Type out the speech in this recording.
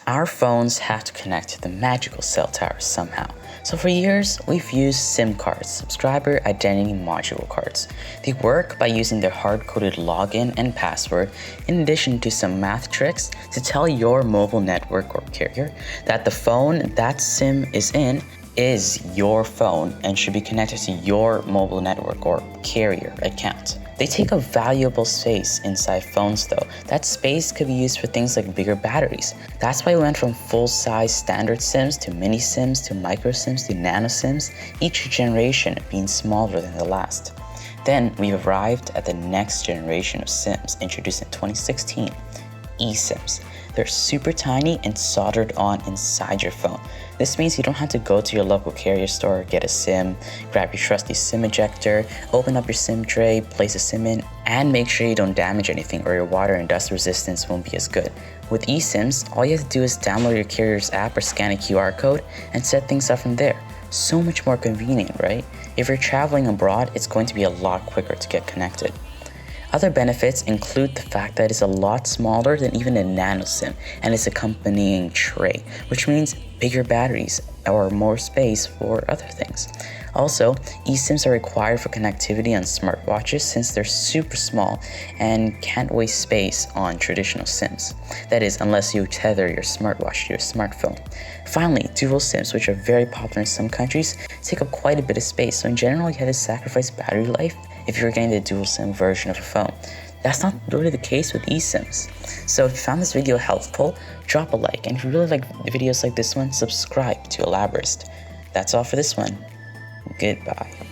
Our phones have to connect to the magical cell tower somehow. So for years, we've used SIM cards, subscriber identity module cards. They work by using their hard-coded login and password in addition to some math tricks to tell your mobile network or carrier that the phone that SIM is in is your phone and should be connected to your mobile network or carrier account. They take up valuable space inside phones though. That space could be used for things like bigger batteries. That's why we went from full-size standard SIMs to mini SIMs to micro SIMs to nano SIMs, each generation being smaller than the last. Then we arrived at the next generation of SIMs introduced in 2016, eSIMs. They're super tiny and soldered on inside your phone. This means you don't have to go to your local carrier store, get a SIM, grab your trusty SIM ejector, open up your SIM tray, place a SIM in, and make sure you don't damage anything or your water and dust resistance won't be as good. With eSIMs, all you have to do is download your carrier's app or scan a QR code and set things up from there. So much more convenient, right? If you're traveling abroad, it's going to be a lot quicker to get connected. Other benefits include the fact that it's a lot smaller than even a NanoSIM and its accompanying tray, which means bigger batteries or more space for other things. Also, eSIMs are required for connectivity on smartwatches since they're super small and can't waste space on traditional SIMs. That is, unless you tether your smartwatch to your smartphone. Finally, dualSIMs, which are very popular in some countries, take up quite a bit of space, so in general you have to sacrifice battery life if you're getting the dual-SIM version of a phone. That's not really the case with eSIMs. So if you found this video helpful, drop a like, and if you really like videos like this one, subscribe to Elaborest. That's all for this one. Goodbye.